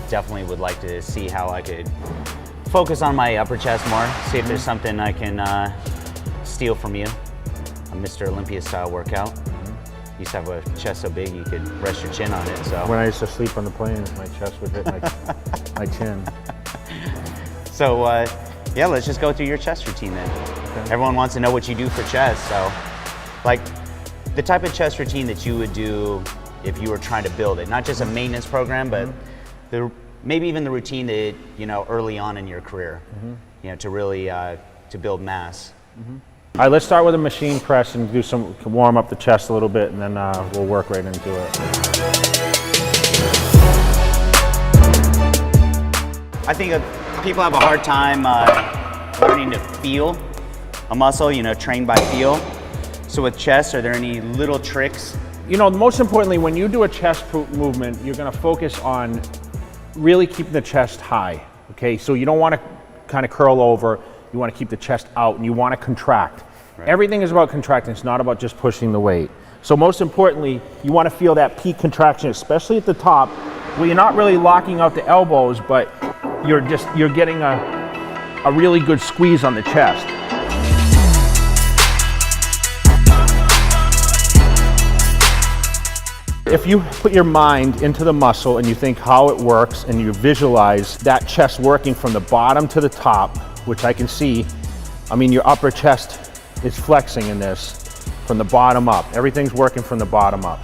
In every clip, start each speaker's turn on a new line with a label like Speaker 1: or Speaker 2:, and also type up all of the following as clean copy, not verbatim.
Speaker 1: definitely would like to see how I could focus on my upper chest more, see if there's something I can steal from you. A Mr. Olympia style workout. You used to have a chest so big you could rest your chin on it. So
Speaker 2: when I used to sleep on the plane, my chest would hit my chin.
Speaker 1: So yeah, let's just go through your chest routine then. Okay. Everyone wants to know what you do for chest. So like the type of chest routine that you would do if you were trying to build it, not just a maintenance program, but maybe even the routine that, you know, early on in your career, you know, to really to build mass.
Speaker 2: All right, let's start with a machine press and do warm up the chest a little bit, and then we'll work right into it.
Speaker 1: I think people have a hard time learning to feel a muscle, you know, trained by feel. So with chest, are there any little tricks?
Speaker 2: You know, most importantly, when you do a chest movement, you're gonna focus on really keeping the chest high, okay? So you don't wanna kind of curl over, you wanna keep the chest out, and you wanna contract. Right. Everything is about contracting, it's not about just pushing the weight. So most importantly, you wanna feel that peak contraction, especially at the top, where you're not really locking out the elbows, but you're getting a really good squeeze on the chest. If you put your mind into the muscle and you think how it works and you visualize that chest working from the bottom to the top, which I can see, I mean, your upper chest is flexing in this from the bottom up. Everything's working from the bottom up.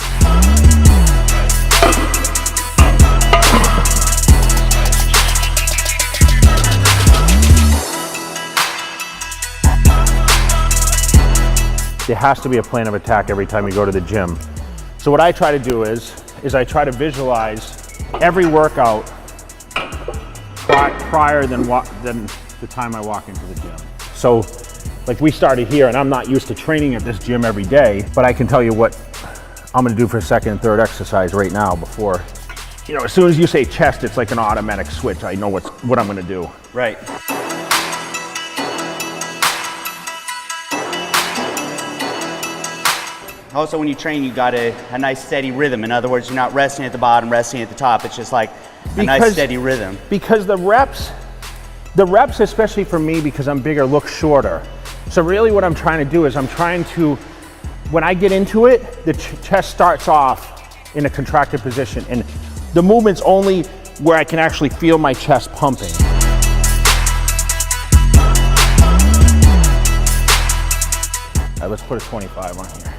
Speaker 2: There has to be a plan of attack every time you go to the gym. So what I try to do is I try to visualize every workout prior than the time I walk into the gym. So like we started here, and I'm not used to training at this gym every day, but I can tell you what I'm gonna do for second and third exercise right now before, you know, as soon as you say chest, it's like an automatic switch. I know what I'm gonna do.
Speaker 1: Right. Also, when you train, you got a nice steady rhythm. In other words, you're not resting at the bottom, resting at the top. It's just like a nice steady rhythm.
Speaker 2: Because the reps, especially for me, because I'm bigger, look shorter. So really what I'm trying to do is I'm trying to, when I get into it, the chest starts off in a contracted position, and the movement's only where I can actually feel my chest pumping. All right, let's put a 25 on here.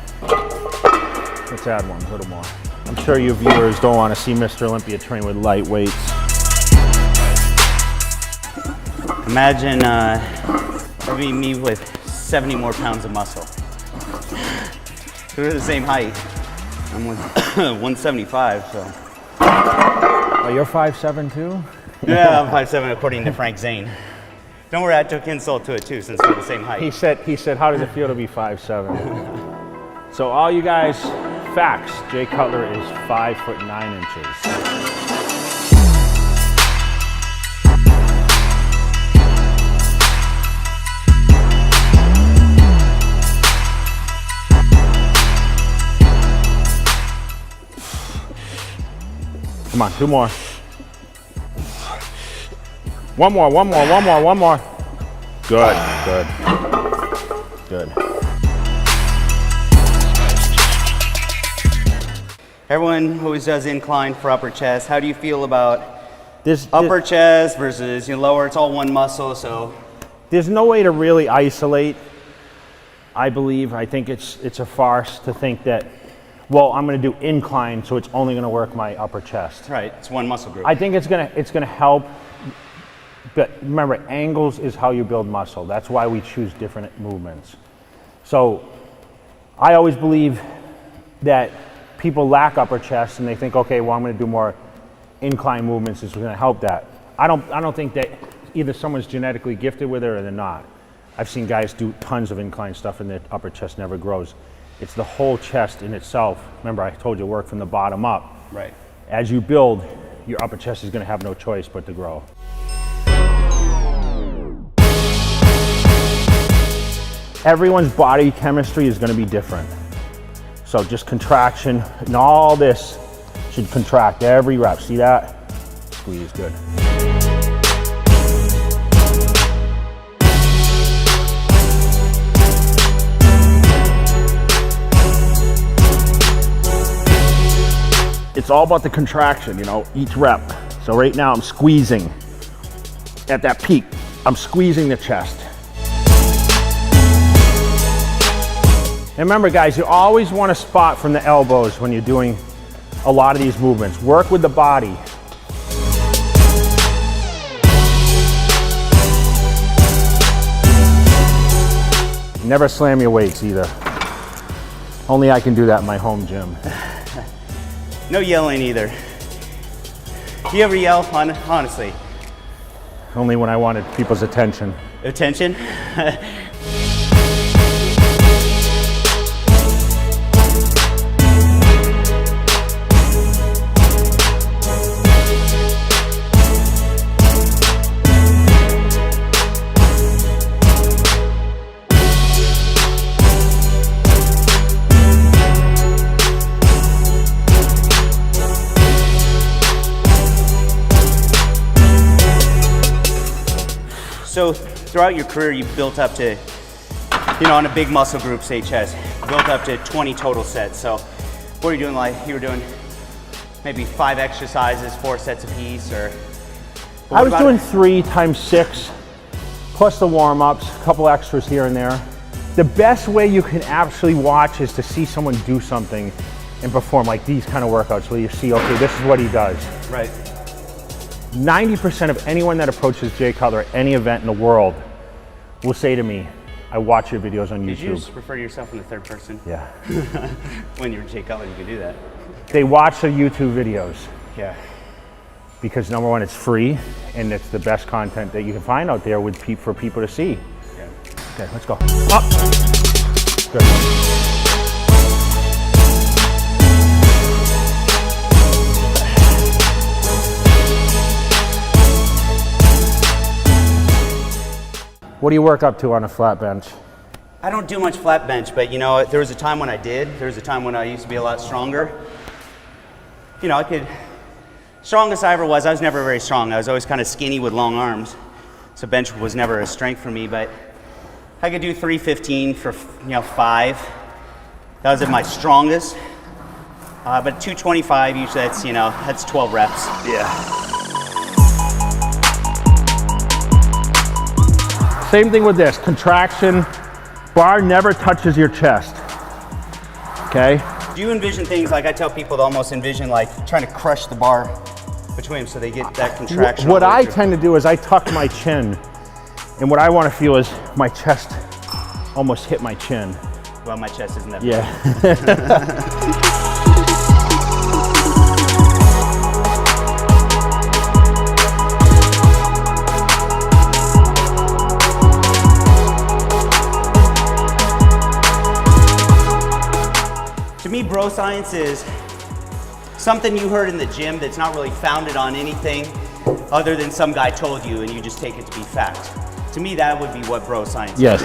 Speaker 2: Let's add one, a little more. I'm sure you viewers don't want to see Mr. Olympia train with light weights.
Speaker 1: Imagine maybe me with 70 more pounds of muscle. We're the same height. I'm 175, so.
Speaker 2: Oh, you're 5'7" too?
Speaker 1: Yeah, I'm 5'7" according to Frank Zane. Don't worry, I took insult to it too, since we're the same height.
Speaker 2: He said, how does it feel to be 5'7"? So all you guys, facts, Jay Cutler is 5'9". Come on, two more. One more. Good.
Speaker 1: Everyone always does incline for upper chest. How do you feel about upper chest versus lower? It's all one muscle, so.
Speaker 2: There's no way to really isolate, I believe. I think it's a farce to think that, well, I'm gonna do incline, so it's only gonna work my upper chest.
Speaker 1: Right, it's one muscle group.
Speaker 2: I think it's gonna help, but remember, angles is how you build muscle. That's why we choose different movements. So I always believe that people lack upper chest and they think, okay, well, I'm gonna do more incline movements, is gonna help that. I don't think that either someone's genetically gifted with it or they're not. I've seen guys do tons of incline stuff and their upper chest never grows. It's the whole chest in itself. Remember, I told you work from the bottom up.
Speaker 1: Right.
Speaker 2: As you build, your upper chest is gonna have no choice but to grow. Everyone's body chemistry is gonna be different. So just contraction and all this should contract every rep. See that? squeeze, good. It's all about the contraction, you know, each rep. So right now I'm squeezing at that peak. I'm squeezing the chest. And remember guys, you always want to spot from the elbows when you're doing a lot of these movements. Work with the body. Never slam your weights either. Only I can do that in my home gym.
Speaker 1: No yelling either. Do you ever yell, honestly?
Speaker 2: Only when I wanted people's attention.
Speaker 1: Attention? So throughout your career, you've built up to, you know, on a big muscle group, say chest, built up to 20 total sets. So what are you doing? Like you were doing maybe 5 exercises, 4 sets apiece, or?
Speaker 2: I was doing 3 times 6, plus the warm-ups, a couple extras here and there. The best way you can actually watch is to see someone do something and perform like these kind of workouts where you see, okay, this is what he does.
Speaker 1: Right.
Speaker 2: 90% of anyone that approaches Jay Cutler at any event in the world will say to me, I watch your videos on YouTube.
Speaker 1: Did you just refer to yourself in the third person?
Speaker 2: Yeah.
Speaker 1: When you're Jay Cutler, you could do that.
Speaker 2: They watch the YouTube videos.
Speaker 1: Yeah.
Speaker 2: Because number one, it's free, and it's the best content that you can find out there with for people to see.
Speaker 1: Yeah.
Speaker 2: Okay, let's go. Up. Good. What do you work up to on a flat bench?
Speaker 1: I don't do much flat bench, but you know, there was a time when I did. There was a time when I used to be a lot stronger. You know, strongest I ever was, I was never very strong. I was always kind of skinny with long arms. So bench was never a strength for me, but I could do 315 for, 5. That was at my strongest. But 225, usually that's 12 reps.
Speaker 2: Yeah. Same thing with this, contraction, bar never touches your chest, okay?
Speaker 1: Do you envision things like I tell people to almost envision like trying to crush the bar between them so they get that contraction?
Speaker 2: What I tend to do is I tuck my chin, and what I want to feel is my chest almost hit my chin.
Speaker 1: Well, my chest isn't that
Speaker 2: big. Yeah.
Speaker 1: To me, bro science is something you heard in the gym that's not really founded on anything other than some guy told you and you just take it to be fact. To me, that would be what bro science
Speaker 2: is.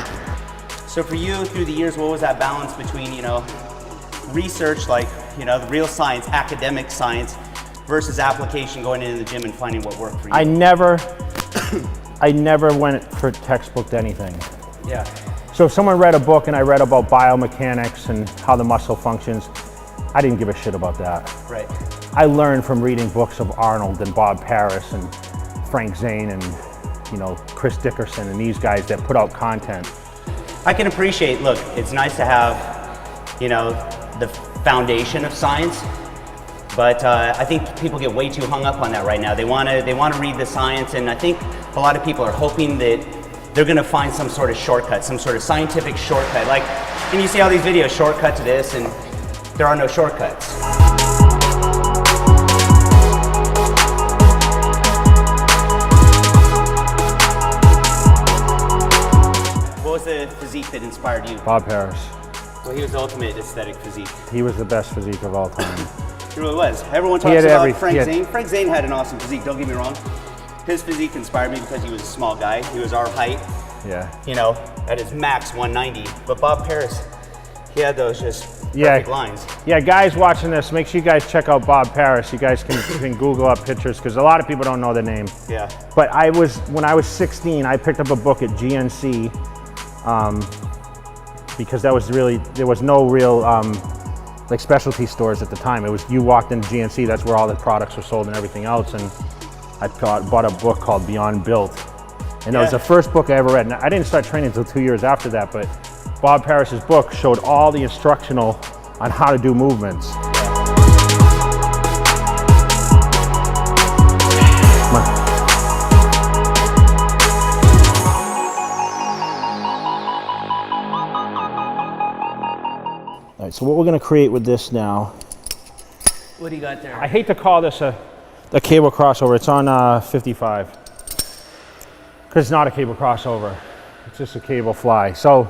Speaker 1: So for you, through the years, what was that balance between, research, like, the real science, academic science, versus application, going into the gym and finding what worked for you?
Speaker 2: I never went for textbook anything.
Speaker 1: Yeah.
Speaker 2: So if someone read a book and I read about biomechanics and how the muscle functions, I didn't give a shit about that.
Speaker 1: Right.
Speaker 2: I learned from reading books of Arnold and Bob Paris and Frank Zane and, Chris Dickerson and these guys that put out content.
Speaker 1: I can appreciate, look, it's nice to have, the foundation of science, but I think people get way too hung up on that right now. They want to read the science, and I think a lot of people are hoping that they're going to find some sort of shortcut, some sort of scientific shortcut. Like, and you see all these videos, shortcut to this, and there are no shortcuts. What was the physique that inspired you?
Speaker 2: Bob Paris.
Speaker 1: Well, he was the ultimate aesthetic physique.
Speaker 2: He was the best physique of all time.
Speaker 1: He really was. Everyone talks about Frank Zane. Frank Zane had an awesome physique, don't get me wrong. His physique inspired me because he was a small guy. He was our height.
Speaker 2: Yeah.
Speaker 1: At his max 190. But Bob Paris, he had those just perfect lines.
Speaker 2: Yeah, guys watching this, make sure you guys check out Bob Paris. You guys can Google up pictures because a lot of people don't know the name.
Speaker 1: Yeah.
Speaker 2: But when I was 16, I picked up a book at GNC because there was no real like specialty stores at the time. It was, you walked into GNC, that's where all the products were sold and everything else. And I bought a book called Beyond Built. And that was the first book I ever read. And I didn't start training until 2 years after that, but Bob Paris's book showed all the instructional on how to do movements. All right, so what we're gonna create with this now.
Speaker 1: What do you got there?
Speaker 2: I hate to call this a cable crossover. It's on 55. Because it's not a cable crossover. It's just a cable fly. So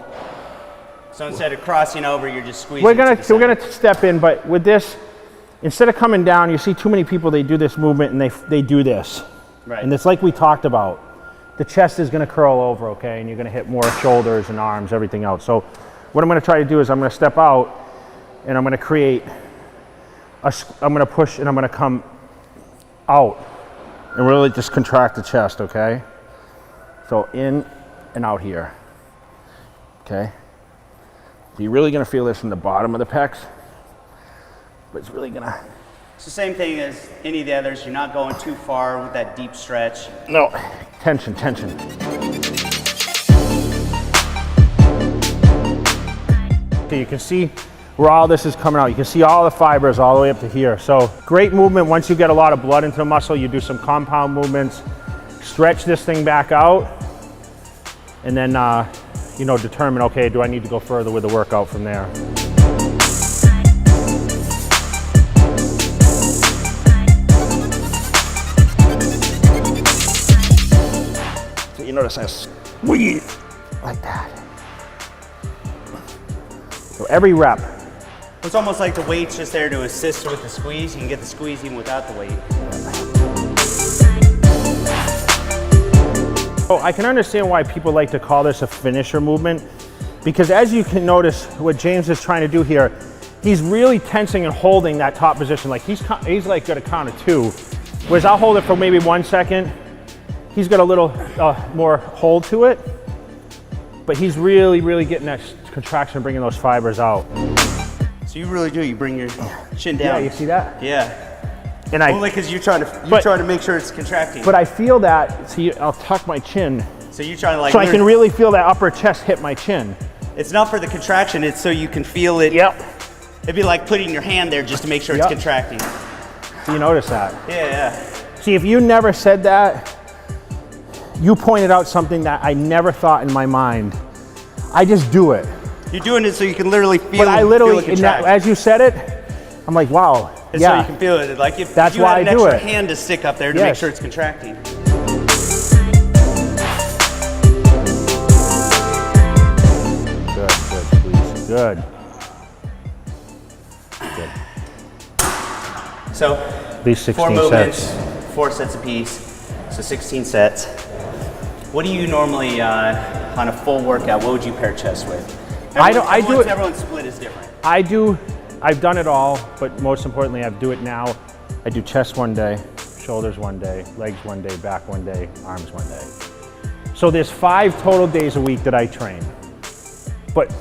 Speaker 1: instead of crossing over, you're just squeezing.
Speaker 2: we're gonna step in, but with this, instead of coming down, you see too many people, they do this movement and they do this.
Speaker 1: Right.
Speaker 2: And it's like we talked about. The chest is gonna curl over, okay? And you're gonna hit more shoulders and arms, everything else. So what I'm gonna try to do is I'm gonna step out and I'm gonna create, I'm gonna push and I'm gonna come out and really just contract the chest, okay? So in and out here, okay? So you're really gonna feel this from the bottom of the pecs, but it's really gonna...
Speaker 1: It's the same thing as any of the others. You're not going too far with that deep stretch.
Speaker 2: No, tension, tension. Okay, you can see where all this is coming out. You can see all the fibers all the way up to here. So great movement. Once you get a lot of blood into the muscle, you do some compound movements, stretch this thing back out, and then you know, determine, okay, do I need to go further with the workout from there? So you notice I squeeze like that. So every rep.
Speaker 1: It's almost like the weight's just there to assist with the squeeze. You can get the squeeze even without the weight.
Speaker 2: Oh, I can understand why people like to call this a finisher movement, because as you can notice, what James is trying to do here, he's really tensing and holding that top position. Like he's like gonna count to 2, whereas I'll hold it for maybe 1 second. He's got a little more hold to it, but he's really getting that contraction, bringing those fibers out.
Speaker 1: So you really do, you bring your chin down.
Speaker 2: Yeah, you see that?
Speaker 1: Yeah.
Speaker 2: And
Speaker 1: only because you're trying to make sure it's contracting.
Speaker 2: But I feel that, see, I'll tuck my chin.
Speaker 1: So you're trying to like...
Speaker 2: So I can really feel that upper chest hit my chin.
Speaker 1: It's not for the contraction, it's so you can feel it.
Speaker 2: Yep.
Speaker 1: It'd be like putting your hand there just to make sure it's contracting.
Speaker 2: So you notice that?
Speaker 1: Yeah.
Speaker 2: See, if you never said that, you pointed out something that I never thought in my mind. I just do it.
Speaker 1: You're doing it so you can literally feel it.
Speaker 2: But I literally, as you said it, I'm like, wow.
Speaker 1: And so you can feel it. Like if
Speaker 2: that's
Speaker 1: you
Speaker 2: why
Speaker 1: had an extra hand to stick up there to make sure it's contracting.
Speaker 2: Good, please. Good.
Speaker 1: So,
Speaker 2: these 16
Speaker 1: 4 movements,
Speaker 2: sets.
Speaker 1: 4 sets apiece, so 16 sets. What do you normally, on a full workout, what would you pair chest with? Everyone's split is different.
Speaker 2: I've done it all, but most importantly, I do it now. I do chest one day, shoulders one day, legs one day, back one day, arms one day. So there's 5 total days a week that I train, but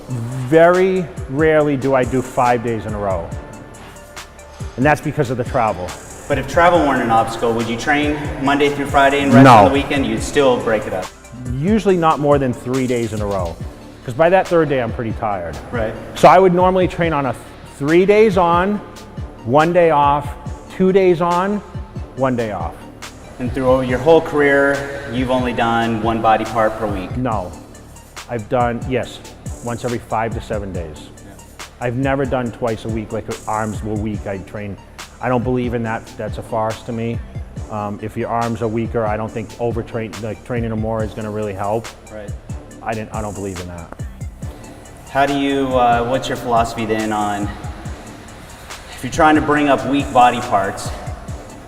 Speaker 2: very rarely do I do 5 days in a row. And that's because of the travel.
Speaker 1: But if travel weren't an obstacle, would you train Monday through Friday and rest on the weekend? You'd still break it up?
Speaker 2: Usually not more than 3 days in a row. Because by that 3rd day, I'm pretty tired.
Speaker 1: Right.
Speaker 2: So I would normally train on a 3 days on, 1 day off, 2 days on, 1 day off.
Speaker 1: And through your whole career, you've only done 1 body part per week?
Speaker 2: No. I've done, yes, once every 5 to 7 days. I've never done twice a week, like arms a week I'd train. I don't believe in that. That's a farce to me. If your arms are weaker, I don't think training them more is gonna really help.
Speaker 1: Right.
Speaker 2: I don't believe in that.
Speaker 1: How do you, what's your philosophy then on, if you're trying to bring up weak body parts,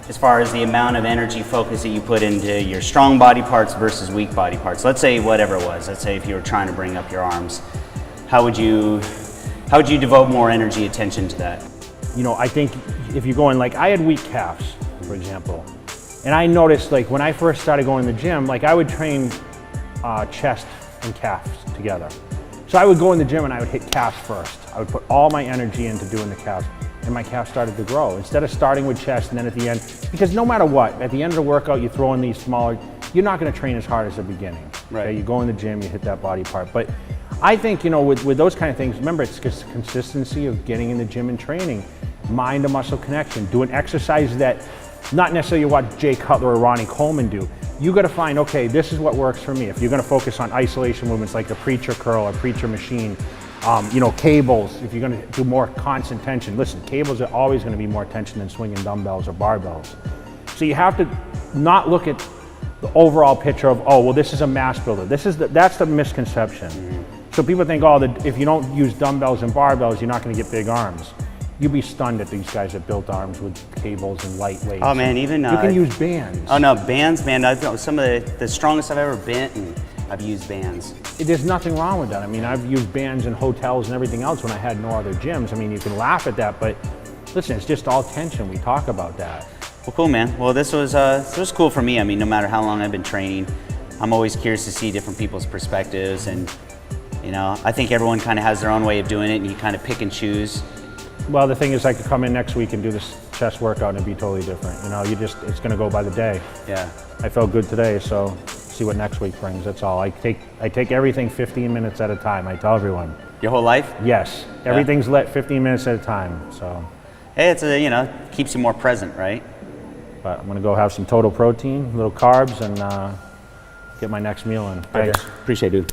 Speaker 1: as far as the amount of energy focus that you put into your strong body parts versus weak body parts? Let's say whatever it was, let's say if you were trying to bring up your arms, how would you How would you devote more energy, attention to that?
Speaker 2: You know, I think if you go in, like I had weak calves, for example. And I noticed like when I first started going to the gym, like I would train chest and calves together. So I would go in the gym and I would hit calves first. I would put all my energy into doing the calves, and my calves started to grow. Instead of starting with chest and then at the end, because no matter what, at the end of the workout, you throw in these smaller, you're not gonna train as hard as the beginning.
Speaker 1: Right.
Speaker 2: Okay? You go in the gym, you hit that body part. But I think, you know, with those kind of things, remember, it's just consistency of getting in the gym and training, mind to muscle connection, doing exercises that not necessarily what Jay Cutler or Ronnie Coleman do. You got to find, okay, this is what works for me. If you're going to focus on isolation movements like the preacher curl or preacher machine, you know, cables, if you're going to do more constant tension. Listen, cables are always going to be more tension than swinging dumbbells or barbells. So you have to not look at the overall picture of, oh, well, this is a mass builder. That's the misconception. Mm-hmm. So people think, oh, that if you don't use dumbbells and barbells, you're not going to get big arms. You'd be stunned at these guys that built arms with cables and lightweights.
Speaker 1: Oh man, even
Speaker 2: you can use bands.
Speaker 1: Oh no, bands, man. Some of the strongest I've ever bent, and I've used bands.
Speaker 2: There's nothing wrong with that. I mean, I've used bands in hotels and everything else when I had no other gyms. I mean, you can laugh at that, but listen, it's just all tension. We talk about that.
Speaker 1: Well, cool, man. Well, this was cool for me. I mean, no matter how long I've been training, I'm always curious to see different people's perspectives, and you know, I think everyone kind of has their own way of doing it, and you kind of pick and choose.
Speaker 2: Well, the thing is, I could come in next week and do this chest workout and it'd be totally different. You know, it's going to go by the day.
Speaker 1: Yeah.
Speaker 2: I felt good today, so see what next week brings. That's all. I take everything 15 minutes at a time. I tell everyone.
Speaker 1: Your whole life?
Speaker 2: Yes.
Speaker 1: Yeah.
Speaker 2: Everything's lit 15 minutes at a time. So.
Speaker 1: Hey, it's you know, keeps you more present, right?
Speaker 2: But I'm going to go have some total protein, little carbs, and get my next meal in. Thanks.
Speaker 1: Appreciate it, dude.